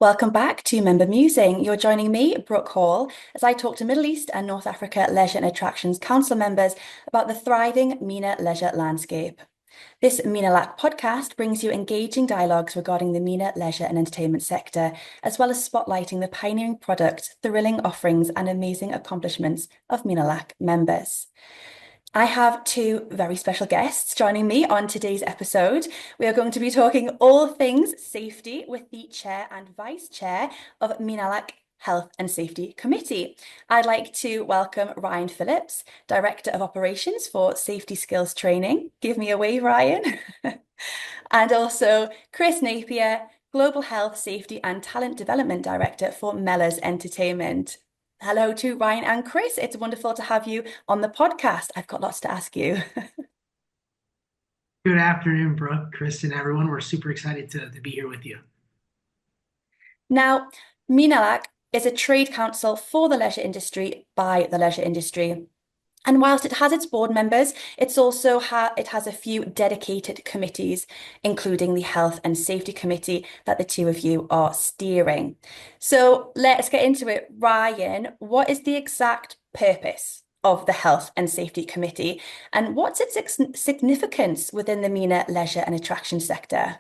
Welcome back to Member Musing. You're joining me, Brooke Hall, as I talk to Middle East and North Africa Leisure and Attractions Council members about the thriving MENA leisure landscape. This Menalac podcast brings you engaging dialogues regarding the MENA leisure and entertainment sector, as well as spotlighting the pioneering products, thrilling offerings, and amazing accomplishments of Menalac members. I have two very special guests joining me on today's episode. We are going to be talking all things safety with the Chair and Vice Chair of Menalac Health and Safety Committee. I'd like to welcome Ryan Phillips, Director of Operations for Safety Skills Training. Give me a wave, Ryan. And also Chris Napier, Global Health, Safety and Talent Development Director for Mellors Entertainment. Hello to Ryan and Chris. It's wonderful to have you on the podcast. I've got lots to ask you. Good afternoon, Brooke, Chris, and everyone. We're super excited to be here with you. Now, MENALAC is a trade council for the leisure industry by the leisure industry. And whilst it has its board members, it has a few dedicated committees, including the Health and Safety Committee that the two of you are steering. So let's get into it. Ryan, what is the exact purpose of the Health and Safety Committee, and what's its significance within the MENA leisure and attraction sector?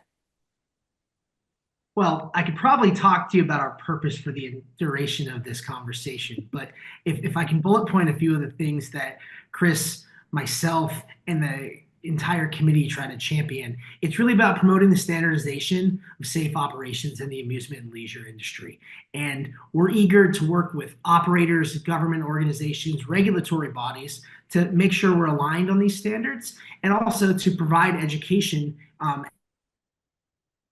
Well, I could probably talk to you about our purpose for the duration of this conversation, but if I can bullet point a few of the things that Chris, myself, and the entire committee try to champion, it's really about promoting the standardization of safe operations in the amusement and leisure industry. And we're eager to work with operators, government organizations, regulatory bodies to make sure we're aligned on these standards, and also to provide education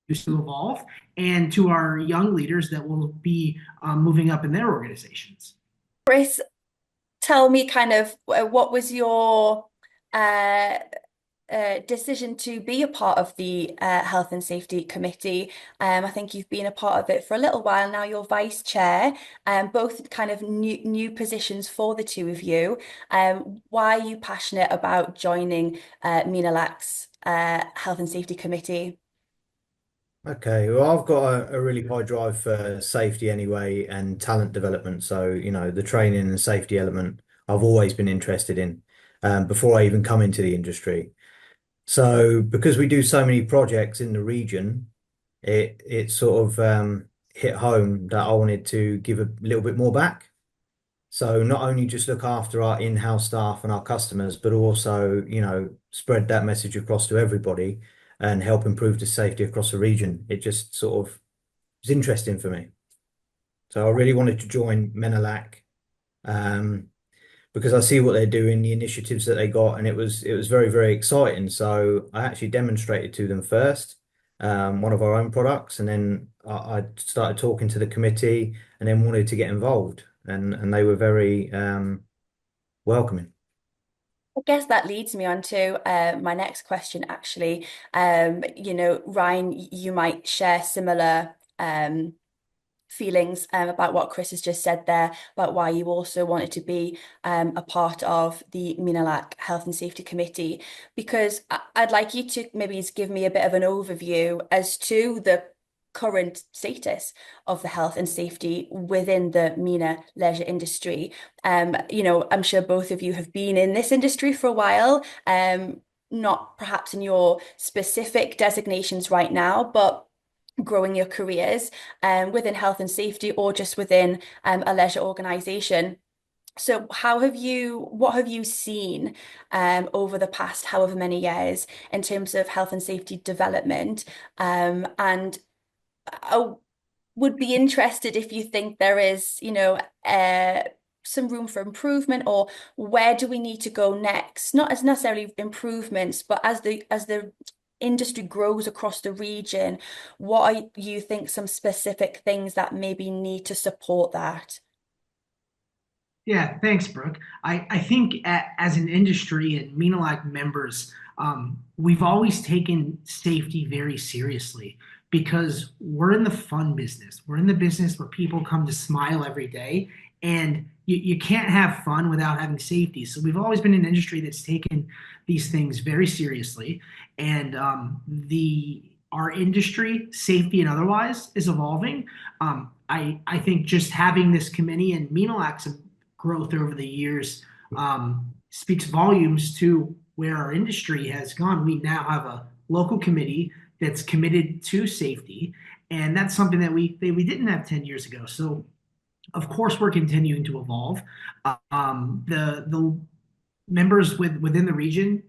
to evolve, and to our young leaders that will be moving up in their organizations. Chris, tell me kind of what was your decision to be a part of the Health and Safety Committee. I think you've been a part of it for a little while now. You're vice chair, both kind of new positions for the two of you. Why are you passionate about joining MENALAC's Health and Safety Committee? Okay, well, I've got a really high drive for safety anyway and talent development. So, the training and safety element I've always been interested in before I even come into the industry. So, because we do so many projects in the region, it sort of hit home that I wanted to give a little bit more back. So, not only just look after our in-house staff and our customers, but also, spread that message across to everybody and help improve the safety across the region. It just sort of was interesting for me. So I really wanted to join Menalac because I see what they're doing, the initiatives that they got, and it was very, very exciting. So I actually demonstrated to them first, one of our own products, and then I started talking to the committee and then wanted to get involved. And they were very welcoming. I guess that leads me on to my next question, actually. Ryan, you might share similar feelings about what Chris has just said there, about why you also wanted to be a part of the MENALAC Health and Safety Committee, because I'd like you to maybe give me a bit of an overview as to the current status of the health and safety within the MENA leisure industry. I'm sure both of you have been in this industry for a while, not perhaps in your specific designations right now, but growing your careers within health and safety or just within a leisure organisation. So what have you seen over the past however many years in terms of health and safety development? And I would be interested if you think there is, some room for improvement, or where do we need to go next? Not as necessarily improvements, but as the industry grows across the region, what are you think some specific things that maybe need to support that? Yeah, thanks, Brooke. I think as an industry and MENA-like members, we've always taken safety very seriously because we're in the fun business. We're in the business where people come to smile every day, and you can't have fun without having safety. So we've always been an industry that's taken these things very seriously, and the our industry, safety and otherwise, is evolving. I think just having this committee and Menalac's growth over the years speaks volumes to where our industry has gone. We now have a local committee that's committed to safety, and that's something that we didn't have 10 years ago. So of course we're continuing to evolve. The members within the region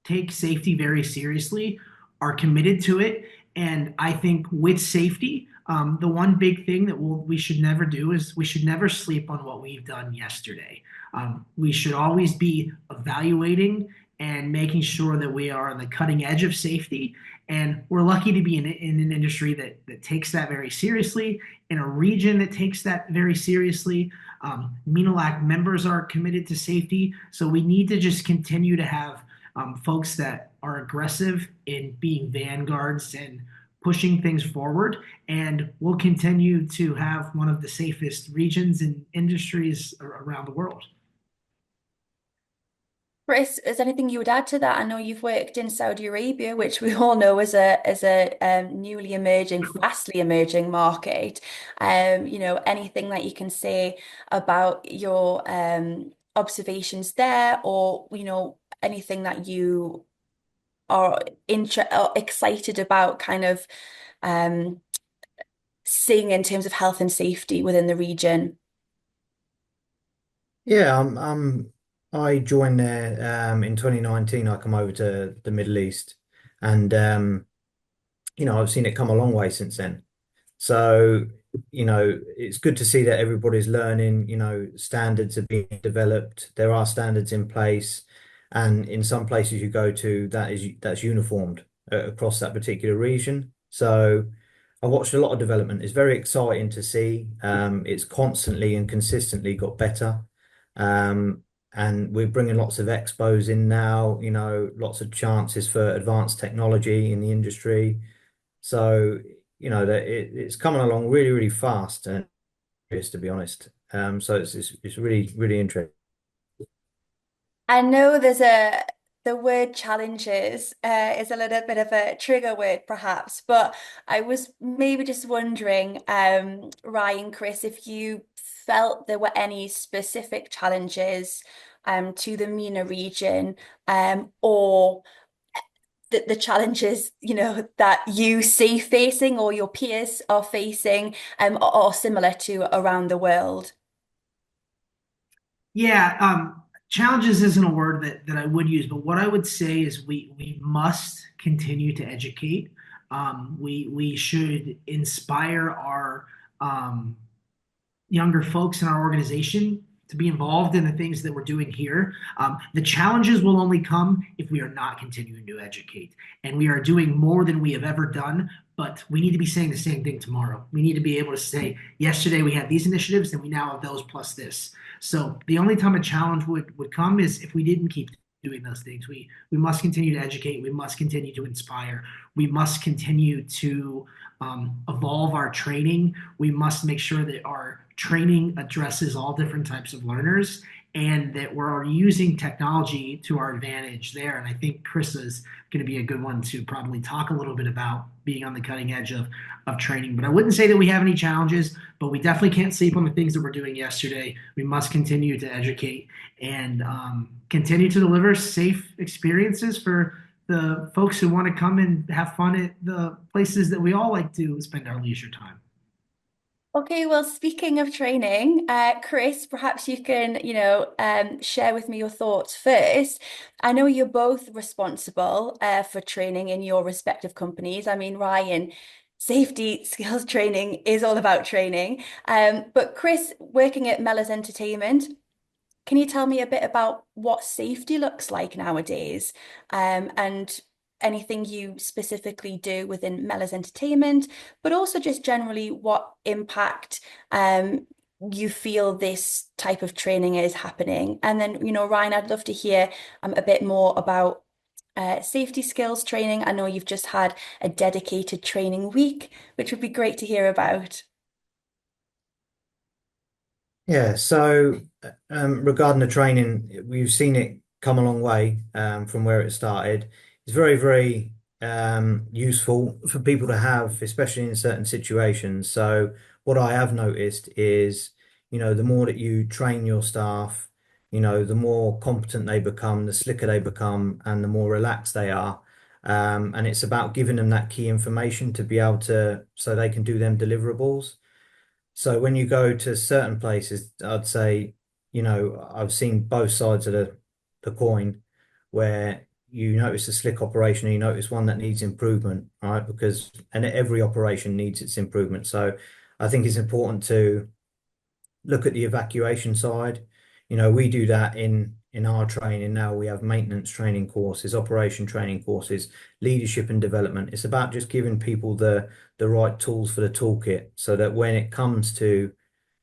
take safety very seriously, are committed to it, and I think with safety, the one big thing that we should never do is we should never sleep on what we've done yesterday. We should always be evaluating and making sure that we are on the cutting edge of safety. And we're lucky to be in an industry that takes that very seriously, in a region that takes that very seriously. MENALAC members are committed to safety, so we need to just continue to have folks that are aggressive in being vanguards and pushing things forward. And we'll continue to have one of the safest regions and industries around the world. Chris, is there anything you would add to that? I know you've worked in Saudi Arabia, which we all know is a newly emerging, fastly emerging market. Anything that you can say about your observations there, or anything that you are or excited about, kind of um, seeing in terms of health and safety within the region. Yeah, I joined there in 2019. I come over to the Middle East, and I've seen it come a long way since then. So, it's good to see that everybody's learning, standards are being developed. There are standards in place. And in some places you go to, that's uniformed across that particular region. So I watched a lot of development. It's very exciting to see. It's constantly and consistently got better. Um, and we're bringing lots of expos in now, lots of chances for advanced technology in the industry. So, that it's coming along really, really fast and curious, to be honest. So it's really, really interesting. I know the word challenges is a little bit of a trigger word perhaps, but I was maybe just wondering, Ryan, Chris, if you felt there were any specific challenges to the MENA region, or the challenges, that you see facing or your peers are facing, or similar to around the world. Yeah, challenges isn't a word that I would use, but what I would say is we must continue to educate. We should inspire our um, younger folks in our organization to be involved in the things that we're doing here. The challenges will only come if we are not continuing to educate. And we are doing more than we have ever done, but we need to be saying the same thing tomorrow. We need to be able to say, yesterday we had these initiatives and we now have those plus this. So the only time a challenge would come is if we didn't keep doing those things. We must continue to educate. We must continue to inspire. We must continue to evolve our training. We must make sure that our training addresses all different types of learners and that we're using technology to our advantage there. And I think Chris is going to be a good one to probably talk a little bit about being on the cutting edge of training. But I wouldn't say that we have any challenges, but we definitely can't sleep on the things that we're doing yesterday. We must continue to educate and continue to deliver safe experiences for the folks who want to come and have fun at the places that we all like to spend our leisure time. Okay, well, speaking of training, Chris, perhaps you can, share with me your thoughts first. I know you're both responsible for training in your respective companies. I mean, Ryan, safety skills training is all about training. But Chris, working at Mellors Entertainment, can you tell me a bit about what safety looks like nowadays? And anything you specifically do within Mellors Entertainment, but also just generally what impact you feel this type of training is happening. And then, Ryan, I'd love to hear a bit more about safety skills training. I know you've just had a dedicated training week, which would be great to hear about. Yeah, so regarding the training, we've seen it come a long way from where it started. It's very, very useful for people to have, especially in certain situations. So what I have noticed is, the more that you train your staff, the more competent they become, the slicker they become, and the more relaxed they are. And it's about giving them that key information to be able to, so they can do them deliverables. So when you go to certain places, I'd say, I've seen both sides of the coin where you notice a slick operation and you notice one that needs improvement, right? And every operation needs its improvement. So I think it's important to look at the evacuation side. We do that in our training now. We have maintenance training courses, operation training courses, leadership and development. It's about just giving people the right tools for the toolkit so that when it comes to,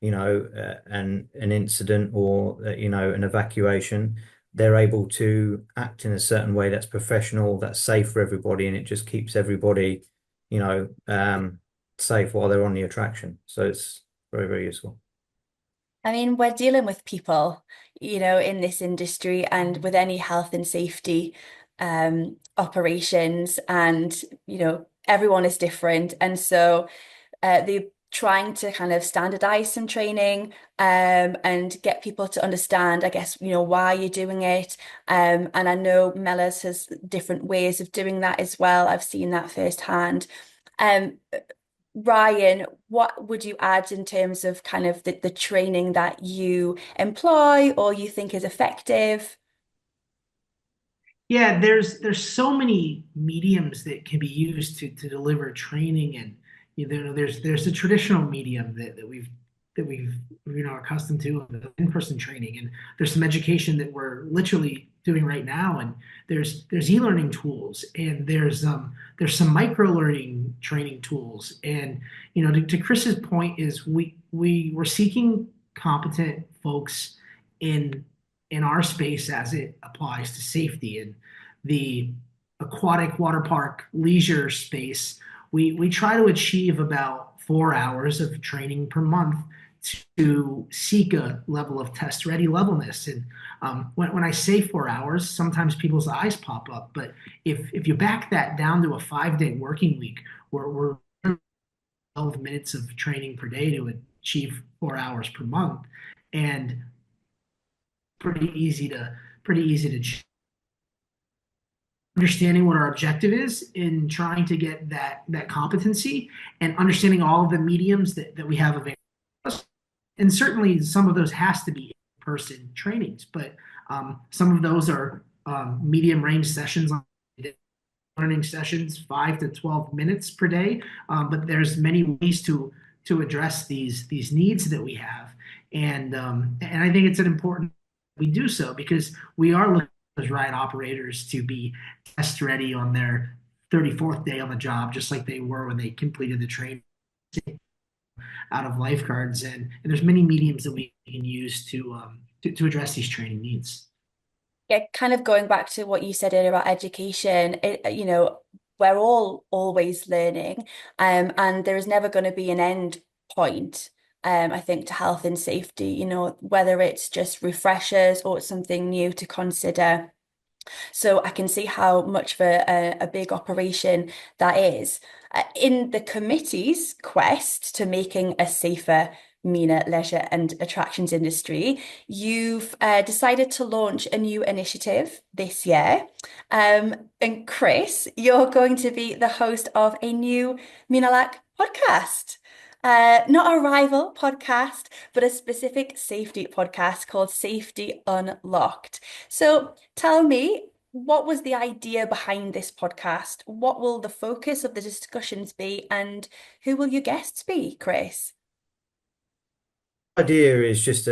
an incident or an evacuation, they're able to act in a certain way that's professional, that's safe for everybody, and it just keeps everybody, safe while they're on the attraction. So it's very, very useful. I mean, we're dealing with people, in this industry and with any health and safety operations, and everyone is different, and so they're trying to kind of standardize some training and get people to understand, I guess, why you're doing it. And I know Mellors has different ways of doing that as well. I've seen that firsthand. Um, Ryan, what would you add in terms of kind of the training that you employ or you think is effective? Yeah, there's so many mediums that can be used to deliver training, and there's the traditional medium that we've accustomed to, in-person training, and there's some education that we're literally doing right now, and there's e-learning tools, and there's some micro learning training tools, and to Chris's point is we're seeking competent folks in our space as it applies to safety and the aquatic water park leisure space. We try to achieve about 4 hours of training per month to seek a level of test ready levelness. And when I say 4 hours, sometimes people's eyes pop up. But if you back that down to a 5-day working week, we're 12 minutes of training per day to achieve 4 hours per month. And pretty easy to understanding what our objective is in trying to get that competency, and understanding all of the mediums that we have available. And certainly some of those has to be in-person trainings, but some of those are medium range sessions, learning sessions, 5 to 12 minutes per day. But there's many ways to address these needs that we have, and I think it's an important we do so because we are looking as ride operators to be test ready on their 34th day on the job, just like they were when they completed the training out of lifeguards. And there's many mediums that we can use to address these training needs. Yeah, kind of going back to what you said earlier about education, we're all always learning, and there is never going to be an end point. I think to health and safety, whether it's just refreshers or it's something new to consider. So I can see how much of a big operation that is. In the committee's quest to making a safer MENA leisure and attractions industry, you've decided to launch a new initiative this year. And Chris, you're going to be the host of a new Menalac podcast. Not a rival podcast, but a specific safety podcast called Safety Unlocked. So tell me, what was the idea behind this podcast? What will the focus of the discussions be? And who will your guests be, Chris? Idea is just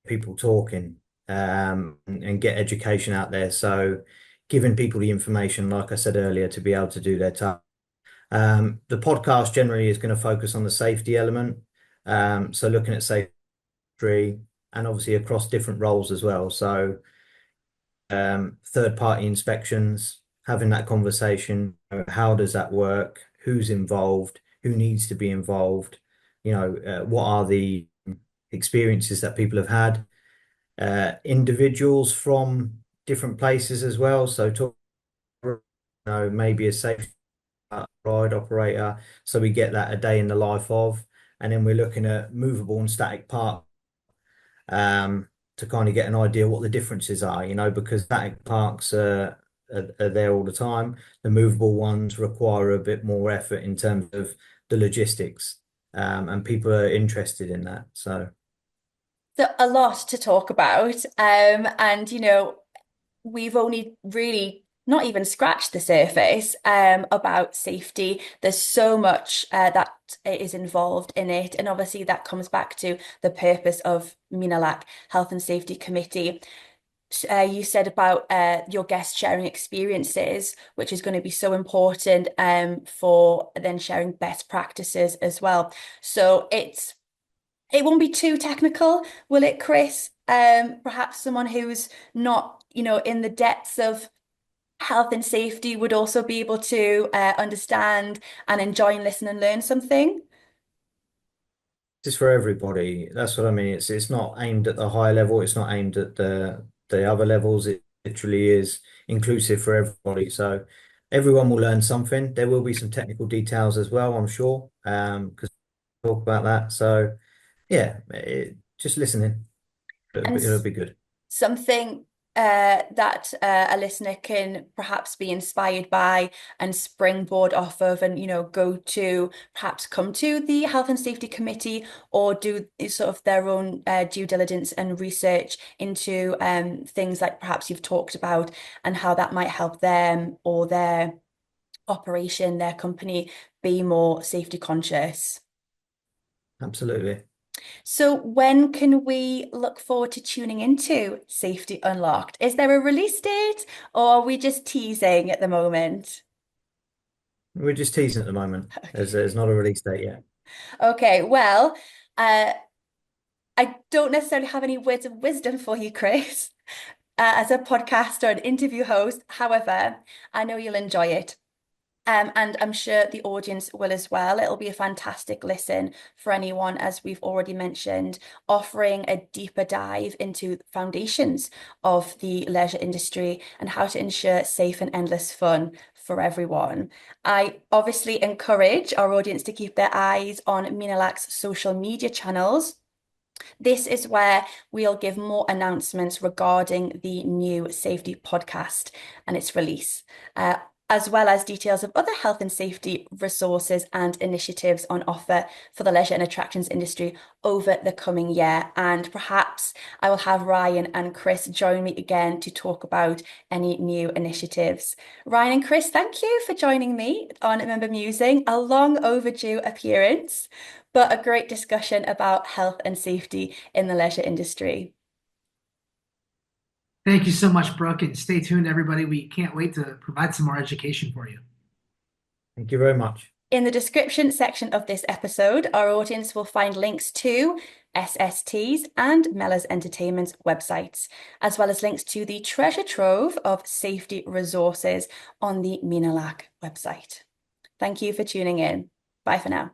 people talking and get education out there. So giving people the information, like I said earlier, to be able to do their task. The podcast generally is going to focus on the safety element. So looking at safety and obviously across different roles as well. So third party inspections, having that conversation, how does that work? Who's involved? Who needs to be involved? What are the experiences that people have had? Individuals from different places as well. So talk maybe a safety ride operator. So we get that a day in the life of, and then we're looking at movable and static park to kind of get an idea what the differences are, because static parks are there all the time. The movable ones require a bit more effort in terms of the logistics, and people are interested in that. So So a lot to talk about. And we've only really not even scratched the surface about safety. There's so much that is involved in it. And obviously that comes back to the purpose of Menalac Health and Safety Committee. You said about your guest sharing experiences, which is going to be so important for then sharing best practices as well. So it won't be too technical, will it, Chris? Perhaps someone who's not, in the depths of health and safety would also be able to understand and enjoy and listen and learn something. it's for everybody. That's what I mean. It's not aimed at the high level. It's not aimed at the other levels. It literally is inclusive for everybody. So everyone will learn something. There will be some technical details as well, I'm sure, because we'll talk about that. So yeah, just listening. And It'll be good. something that a listener can perhaps be inspired by and springboard off of, and go to perhaps come to the Health and Safety Committee or do sort of their own due diligence and research into things like perhaps you've talked about and how that might help them or their operation, their company be more safety conscious. Absolutely. So when can we look forward to tuning into Safety Unlocked? Is there a release date or are we just teasing at the moment? We're just teasing at the moment. There's not a release date yet. Okay, well, uh, I don't necessarily have any words of wisdom for you, Chris, as a podcaster and interview host. However, I know you'll enjoy it. And I'm sure the audience will as well. It'll be a fantastic listen for anyone, as we've already mentioned, offering a deeper dive into the foundations of the leisure industry and how to ensure safe and endless fun for everyone. I obviously encourage our audience to keep their eyes on Menalac's social media channels. This is where we'll give more announcements regarding the new safety podcast and its release, as well as details of other health and safety resources and initiatives on offer for the leisure and attractions industry over the coming year. And perhaps I will have Ryan and Chris join me again to talk about any new initiatives. Ryan and Chris, thank you for joining me on Remember Musing, a long overdue appearance, but a great discussion about health and safety in the leisure industry. Thank you so much, Brooke, and stay tuned, everybody. We can't wait to provide some more education for you. Thank you very much. In the description section of this episode, our audience will find links to SST's and Mellors Entertainment's websites, as well as links to the treasure trove of safety resources on the Menalac website. Thank you for tuning in. Bye for now.